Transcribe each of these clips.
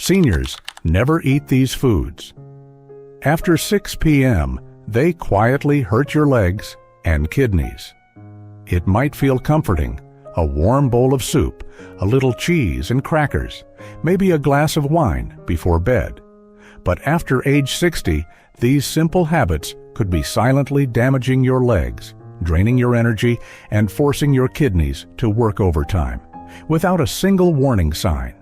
Seniors never eat these foods. After 6 p.m., they quietly hurt your legs and kidneys. It might feel comforting, a warm bowl of soup, a little cheese and crackers, maybe a glass of wine before bed. But after age 60, these simple habits could be silently damaging your legs, draining your energy, and forcing your kidneys to work overtime, without a single warning sign.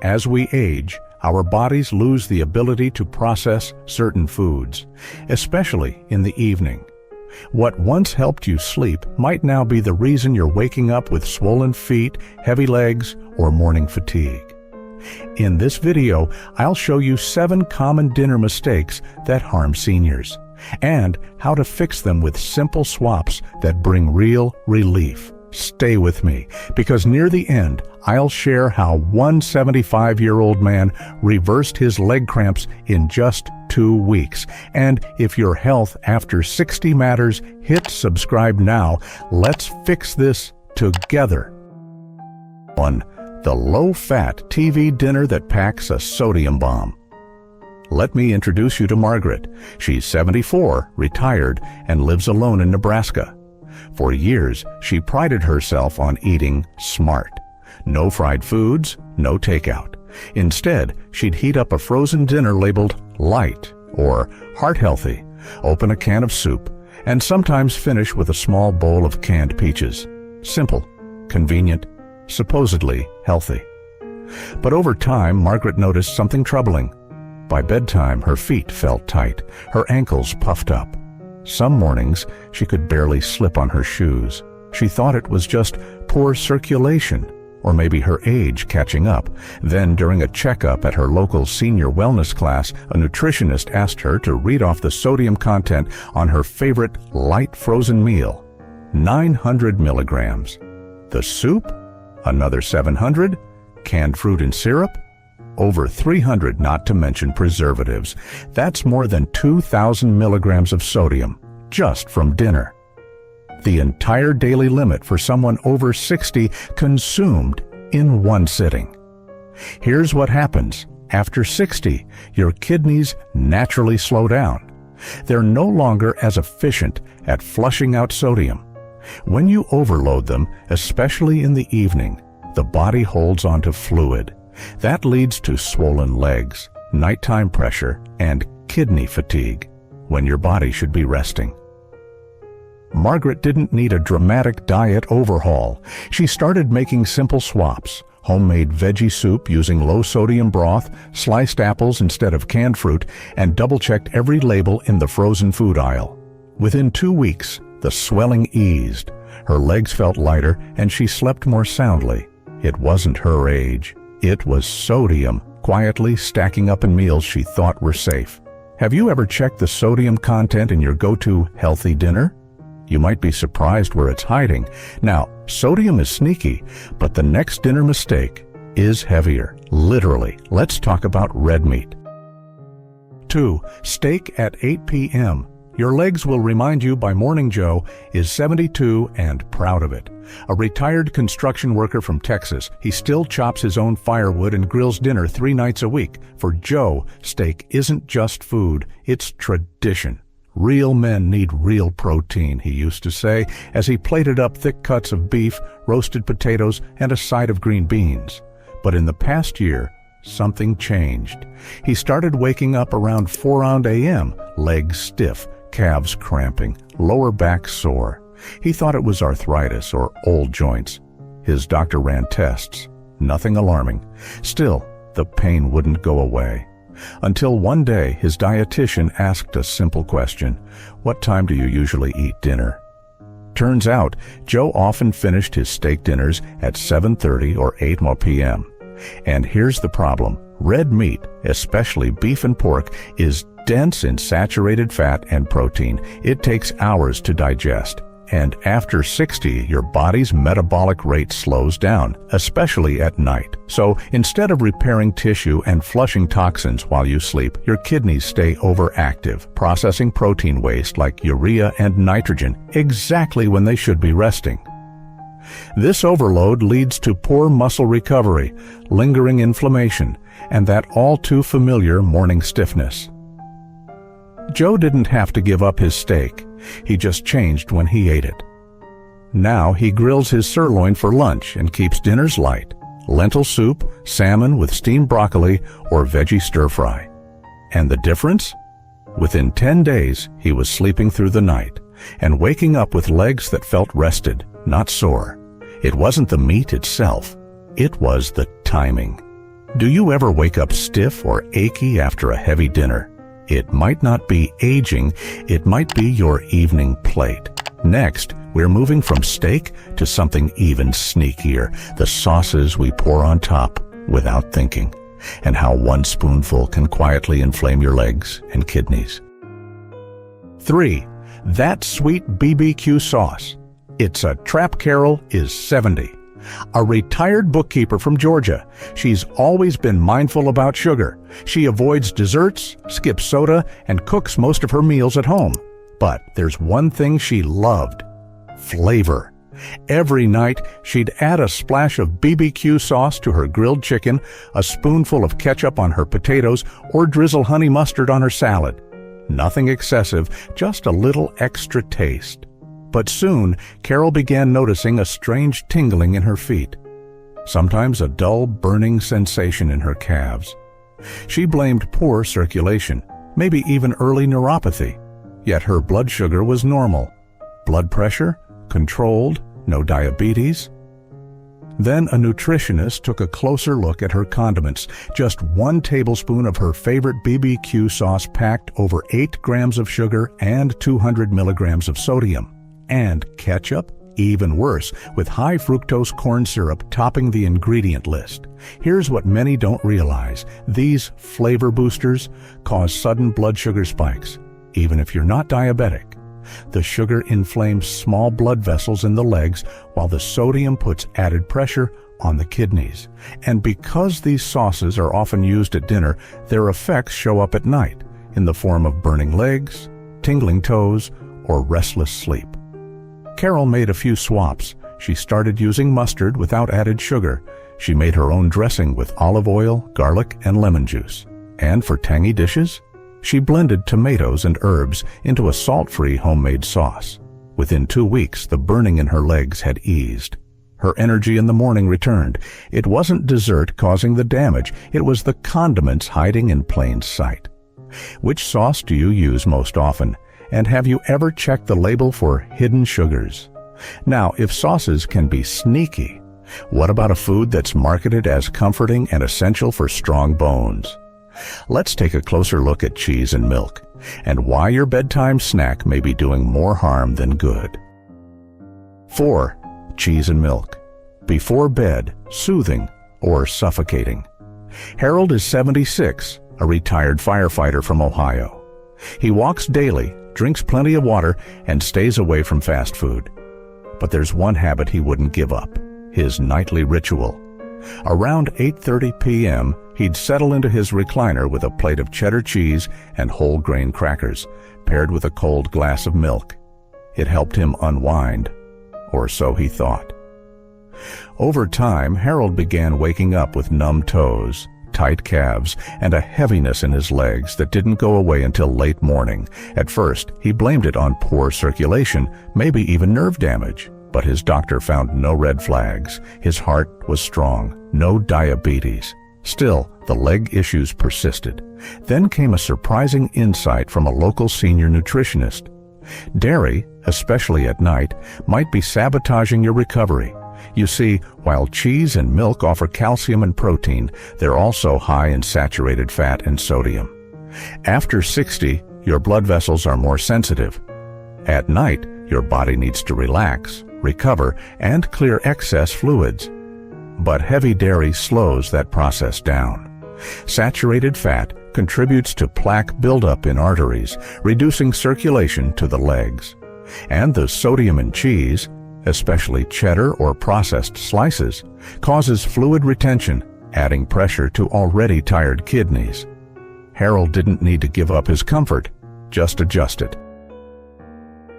As we age, our bodies lose the ability to process certain foods, especially in the evening. What once helped you sleep might now be the reason you're waking up with swollen feet, heavy legs, or morning fatigue. In this video, I'll show you 7 common dinner mistakes that harm seniors, and how to fix them with simple swaps that bring real relief. Stay with me, because near the end, I'll share how one 75-year-old man reversed his leg cramps in just 2 weeks. And if your health after 60 matters, hit subscribe now. Let's fix this together. 1. The low-fat TV dinner that packs a sodium bomb. Let me introduce you to Margaret. She's 74, retired, and lives alone in Nebraska. For years, she prided herself on eating smart. No fried foods, no takeout. Instead, she'd heat up a frozen dinner labeled light or heart healthy, open a can of soup, and sometimes finish with a small bowl of canned peaches. Simple, convenient, supposedly healthy. But over time, Margaret noticed something troubling. By bedtime, her feet felt tight, her ankles puffed up. Some mornings, she could barely slip on her shoes. She thought it was just poor circulation, or maybe her age catching up. Then, during a checkup at her local senior wellness class, a nutritionist asked her to read off the sodium content on her favorite light frozen meal. 900 milligrams. The soup? Another 700. Canned fruit and syrup? Over 300, not to mention preservatives. That's more than 2,000 milligrams of sodium, just from dinner. The entire daily limit for someone over 60 consumed in one sitting. Here's what happens. After 60, your kidneys naturally slow down. They're no longer as efficient at flushing out sodium. When you overload them, especially in the evening, the body holds onto fluid. That leads to swollen legs, nighttime pressure, and kidney fatigue, when your body should be resting. Margaret didn't need a dramatic diet overhaul. She started making simple swaps: homemade veggie soup using low-sodium broth, sliced apples instead of canned fruit, and double-checked every label in the frozen food aisle. Within 2 weeks, the swelling eased. Her legs felt lighter, and she slept more soundly. It wasn't her age. It was sodium quietly stacking up in meals she thought were safe. Have you ever checked the sodium content in your go-to healthy dinner? You might be surprised where it's hiding. Now, sodium is sneaky, but the next dinner mistake is heavier. Literally. Let's talk about red meat. 2. Steak at 8 p.m. Your legs will remind you by Morning Joe is 72 and proud of it. A retired construction worker from Texas, he still chops his own firewood and grills dinner 3 nights a week. For Joe, steak isn't just food, it's tradition. Real men need real protein, he used to say, as he plated up thick cuts of beef, roasted potatoes, and a side of green beans. But in the past year, something changed. He started waking up around 4 a.m., legs stiff, calves cramping, lower back sore. He thought it was arthritis or old joints. His doctor ran tests. Nothing alarming. Still, the pain wouldn't go away. Until one day, his dietitian asked a simple question: "What time do you usually eat dinner?" Turns out, Joe often finished his steak dinners at 7:30 or 8 p.m. And here's the problem. Red meat, especially beef and pork, is dense in saturated fat and protein. It takes hours to digest. And after 60, your body's metabolic rate slows down, especially at night. So instead of repairing tissue and flushing toxins while you sleep, your kidneys stay overactive, processing protein waste like urea and nitrogen exactly when they should be resting. This overload leads to poor muscle recovery, lingering inflammation, and that all-too-familiar morning stiffness. Joe didn't have to give up his steak. He just changed when he ate it. Now he grills his sirloin for lunch and keeps dinners light: lentil soup, salmon with steamed broccoli, or veggie stir-fry. And the difference? Within 10 days, he was sleeping through the night and waking up with legs that felt rested, not sore. It wasn't the meat itself. It was the timing. Do you ever wake up stiff or achy after a heavy dinner? It might not be aging, it might be your evening plate. Next, we're moving from steak to something even sneakier: the sauces we pour on top without thinking, and how one spoonful can quietly inflame your legs and kidneys. 3. That sweet BBQ sauce. It's a trap. Carol is 70. A retired bookkeeper from Georgia. She's always been mindful about sugar. She avoids desserts, skips soda, and cooks most of her meals at home. But there's one thing she loved: flavor. Every night, she'd add a splash of BBQ sauce to her grilled chicken, a spoonful of ketchup on her potatoes, or drizzle honey mustard on her salad. Nothing excessive, just a little extra taste. But soon, Carol began noticing a strange tingling in her feet. Sometimes a dull, burning sensation in her calves. She blamed poor circulation, maybe even early neuropathy. Yet her blood sugar was normal. Blood pressure? Controlled, no diabetes. Then a nutritionist took a closer look at her condiments. Just 1 tablespoon of her favorite BBQ sauce packed over 8 grams of sugar and 200 milligrams of sodium. And ketchup? Even worse, with high fructose corn syrup topping the ingredient list. Here's what many don't realize: these flavor boosters cause sudden blood sugar spikes, even if you're not diabetic. The sugar inflames small blood vessels in the legs, while the sodium puts added pressure on the kidneys. And because these sauces are often used at dinner, their effects show up at night in the form of burning legs, tingling toes, or restless sleep. Carol made a few swaps. She started using mustard without added sugar. She made her own dressing with olive oil, garlic, and lemon juice. And for tangy dishes, she blended tomatoes and herbs into a salt-free homemade sauce. Within 2 weeks, the burning in her legs had eased. Her energy in the morning returned. It wasn't dessert causing the damage. It was the condiments hiding in plain sight. Which sauce do you use most often? And have you ever checked the label for hidden sugars? Now, if sauces can be sneaky, what about a food that's marketed as comforting and essential for strong bones? Let's take a closer look at cheese and milk, and why your bedtime snack may be doing more harm than good. 4. Cheese and milk. Before bed, soothing or suffocating. Harold is 76, a retired firefighter from Ohio. He walks daily, drinks plenty of water, and stays away from fast food. But there's one habit he wouldn't give up: his nightly ritual. Around 8:30 p.m., he'd settle into his recliner with a plate of cheddar cheese and whole grain crackers, paired with a cold glass of milk. It helped him unwind, or so he thought. Over time, Harold began waking up with numb toes, tight calves, and a heaviness in his legs that didn't go away until late morning. At first, he blamed it on poor circulation, maybe even nerve damage. But his doctor found no red flags. His heart was strong, no diabetes. Still, the leg issues persisted. Then came a surprising insight from a local senior nutritionist. Dairy, especially at night, might be sabotaging your recovery. You see, while cheese and milk offer calcium and protein, they're also high in saturated fat and sodium. After 60, your blood vessels are more sensitive. At night, your body needs to relax, recover, and clear excess fluids. But heavy dairy slows that process down. Saturated fat contributes to plaque buildup in arteries, reducing circulation to the legs. And the sodium in cheese, especially cheddar or processed slices, causes fluid retention, adding pressure to already tired kidneys. Harold didn't need to give up his comfort, just adjust it.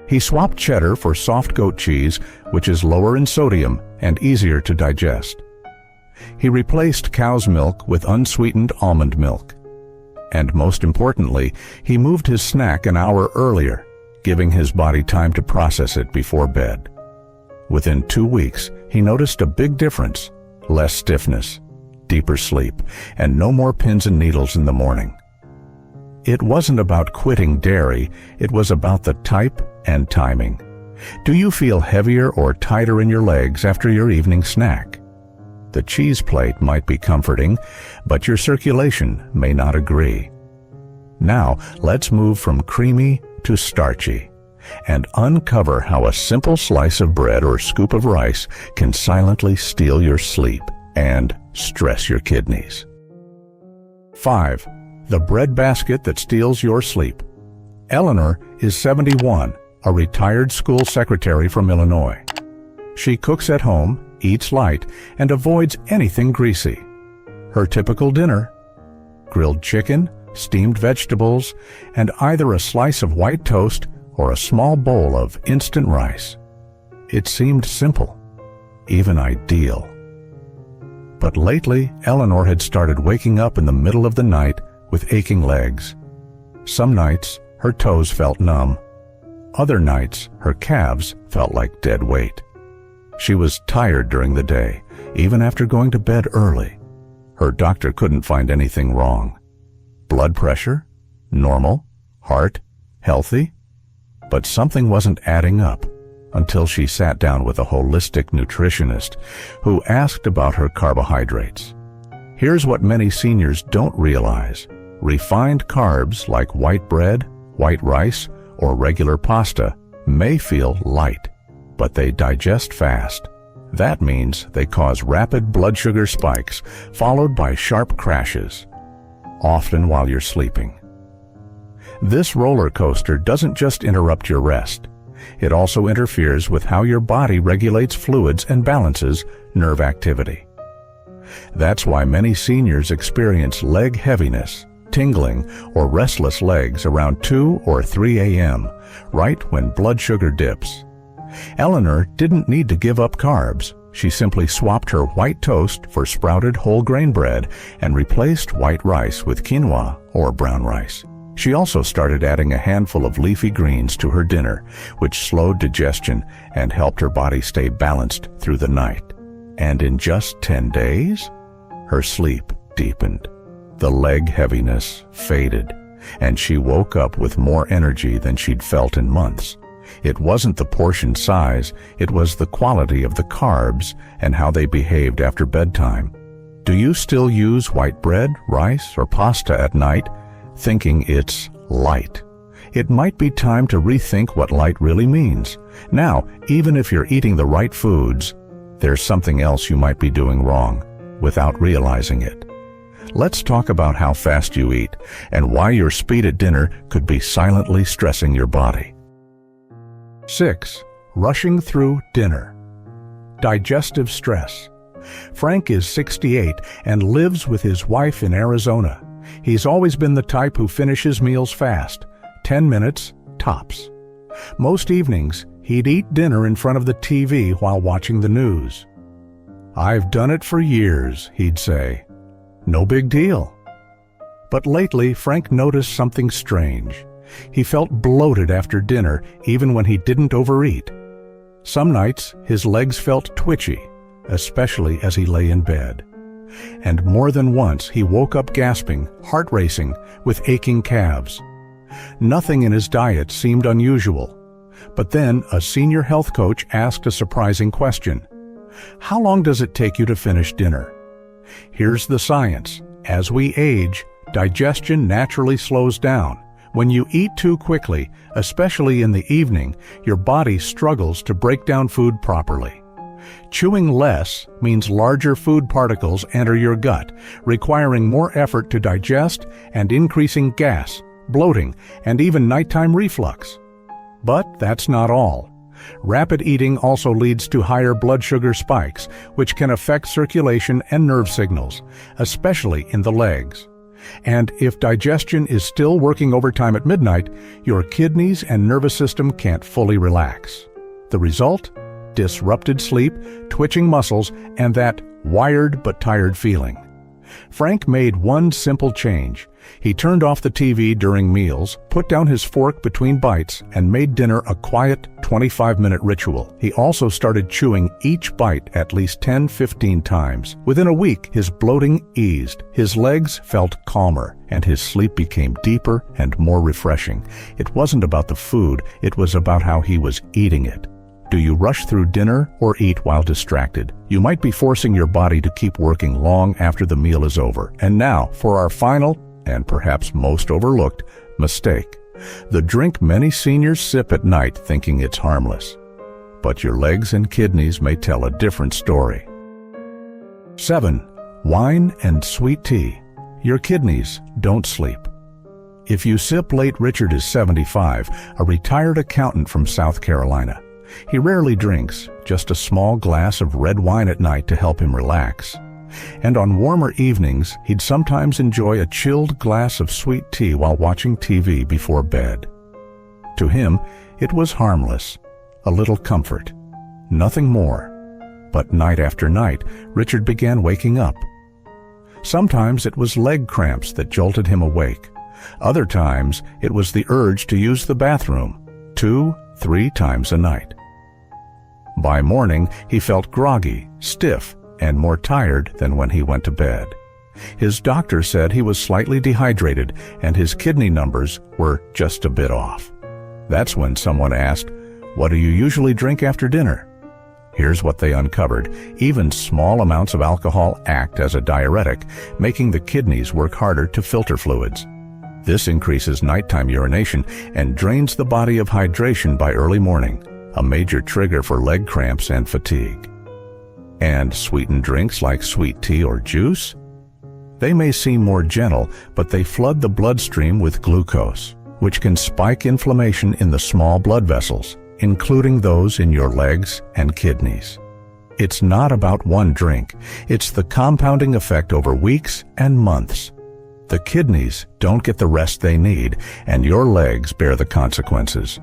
He swapped cheddar for soft goat cheese, which is lower in sodium and easier to digest. He replaced cow's milk with unsweetened almond milk. And most importantly, he moved his snack an hour earlier, giving his body time to process it before bed. Within 2 weeks, he noticed a big difference: less stiffness, deeper sleep, and no more pins and needles in the morning. It wasn't about quitting dairy, it was about the type and timing. Do you feel heavier or tighter in your legs after your evening snack? The cheese plate might be comforting, but your circulation may not agree. Now, let's move from creamy to starchy and uncover how a simple slice of bread or scoop of rice can silently steal your sleep and stress your kidneys. 5. The bread basket that steals your sleep. Eleanor is 71, a retired school secretary from Illinois. She cooks at home, eats light, and avoids anything greasy. Her typical dinner: grilled chicken, steamed vegetables, and either a slice of white toast or a small bowl of instant rice. It seemed simple, even ideal. But lately, Eleanor had started waking up in the middle of the night with aching legs. Some nights, her toes felt numb. Other nights, her calves felt like dead weight. She was tired during the day, even after going to bed early. Her doctor couldn't find anything wrong. Blood pressure? Normal. Heart? Healthy. But something wasn't adding up until she sat down with a holistic nutritionist who asked about her carbohydrates. Here's what many seniors don't realize. Refined carbs like white bread, white rice, or regular pasta may feel light, but they digest fast. That means they cause rapid blood sugar spikes, followed by sharp crashes, often while you're sleeping. This roller coaster doesn't just interrupt your rest. It also interferes with how your body regulates fluids and balances nerve activity. That's why many seniors experience leg heaviness, tingling, or restless legs around 2 or 3 a.m., right when blood sugar dips. Eleanor didn't need to give up carbs. She simply swapped her white toast for sprouted whole grain bread and replaced white rice with quinoa or brown rice. She also started adding a handful of leafy greens to her dinner, which slowed digestion and helped her body stay balanced through the night. And in just 10 days, her sleep deepened. The leg heaviness faded, and she woke up with more energy than she'd felt in months. It wasn't the portion size, it was the quality of the carbs and how they behaved after bedtime. Do you still use white bread, rice, or pasta at night, thinking it's light? It might be time to rethink what light really means. Now, even if you're eating the right foods, there's something else you might be doing wrong without realizing it. Let's talk about how fast you eat and why your speed at dinner could be silently stressing your body. 6. Rushing through dinner. Digestive stress. Frank is 68 and lives with his wife in Arizona. He's always been the type who finishes meals fast, 10 minutes tops. Most evenings, he'd eat dinner in front of the TV while watching the news. "I've done it for years," he'd say. No big deal. But lately, Frank noticed something strange. He felt bloated after dinner, even when he didn't overeat. Some nights, his legs felt twitchy, especially as he lay in bed. And more than once, he woke up gasping, heart racing, with aching calves. Nothing in his diet seemed unusual. But then, a senior health coach asked a surprising question. "How long does it take you to finish dinner?" Here's the science. As we age, digestion naturally slows down. When you eat too quickly, especially in the evening, your body struggles to break down food properly. Chewing less means larger food particles enter your gut, requiring more effort to digest and increasing gas, bloating, and even nighttime reflux. But that's not all. Rapid eating also leads to higher blood sugar spikes, which can affect circulation and nerve signals, especially in the legs. And if digestion is still working overtime at midnight, your kidneys and nervous system can't fully relax. The result? disrupted sleep, twitching muscles, and that wired but tired feeling. Frank made one simple change. He turned off the TV during meals, put down his fork between bites, and made dinner a quiet 25-minute ritual. He also started chewing each bite at least 10-15 times. Within a week, his bloating eased, his legs felt calmer, and his sleep became deeper and more refreshing. It wasn't about the food, it was about how he was eating it. Do you rush through dinner or eat while distracted? You might be forcing your body to keep working long after the meal is over. And now, for our final, and perhaps most overlooked, mistake. The drink many seniors sip at night thinking it's harmless. But your legs and kidneys may tell a different story. 7. Wine and sweet tea. Your kidneys don't sleep. If you sip late, Richard is 75, a retired accountant from South Carolina. He rarely drinks, just a small glass of red wine at night to help him relax. And on warmer evenings, he'd sometimes enjoy a chilled glass of sweet tea while watching TV before bed. To him, it was harmless, a little comfort, nothing more. But night after night, Richard began waking up. Sometimes it was leg cramps that jolted him awake. Other times, it was the urge to use the bathroom 2-3 times a night. By morning, he felt groggy, stiff, and more tired than when he went to bed. His doctor said he was slightly dehydrated and his kidney numbers were just a bit off. That's when someone asked, "What do you usually drink after dinner?" Here's what they uncovered. Even small amounts of alcohol act as a diuretic, making the kidneys work harder to filter fluids. This increases nighttime urination and drains the body of hydration by early morning, a major trigger for leg cramps and fatigue. And sweetened drinks like sweet tea or juice? They may seem more gentle, but they flood the bloodstream with glucose, which can spike inflammation in the small blood vessels, including those in your legs and kidneys. It's not about one drink, it's the compounding effect over weeks and months. The kidneys don't get the rest they need, and your legs bear the consequences.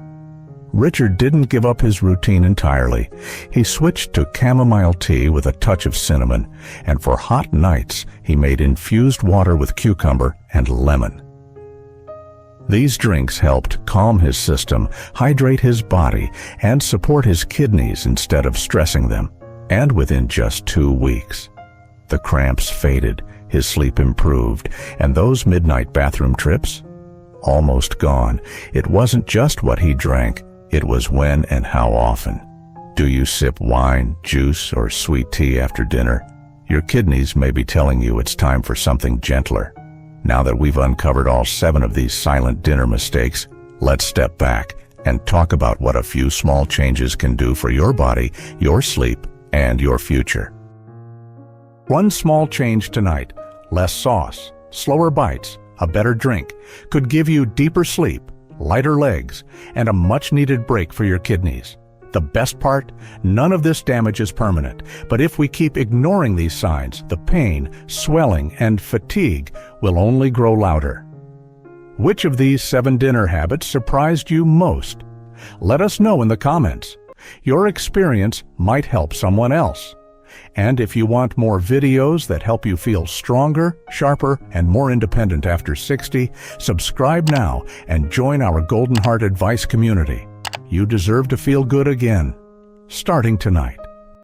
Richard didn't give up his routine entirely. He switched to chamomile tea with a touch of cinnamon, and for hot nights, he made infused water with cucumber and lemon. These drinks helped calm his system, hydrate his body, and support his kidneys instead of stressing them. And within just 2 weeks, the cramps faded, his sleep improved, and those midnight bathroom trips? Almost gone. It wasn't just what he drank, it was when and how often. Do you sip wine, juice, or sweet tea after dinner? Your kidneys may be telling you it's time for something gentler. Now that we've uncovered all 7 of these silent dinner mistakes, let's step back and talk about what a few small changes can do for your body, your sleep, and your future. One small change tonight, less sauce, slower bites, a better drink, could give you deeper sleep, lighter legs, and a much-needed break for your kidneys. The best part? None of this damage is permanent, but if we keep ignoring these signs, the pain, swelling, and fatigue will only grow louder. Which of these 7 dinner habits surprised you most? Let us know in the comments. Your experience might help someone else. And if you want more videos that help you feel stronger, sharper, and more independent after 60, subscribe now and join our Golden Heart Advice community. You deserve to feel good again, starting tonight.